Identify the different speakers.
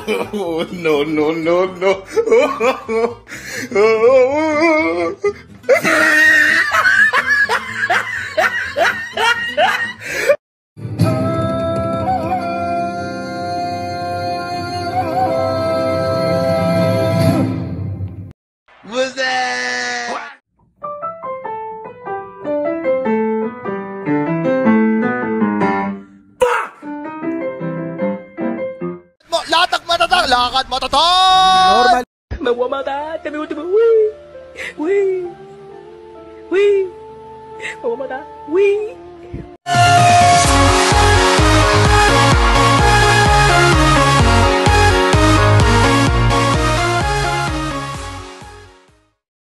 Speaker 1: No, no, no, no. What's that?
Speaker 2: Latak matatang, lakad matatang! Normal.
Speaker 3: Mawamata, tabi mo, wee, wee, wee, mawamata, wee.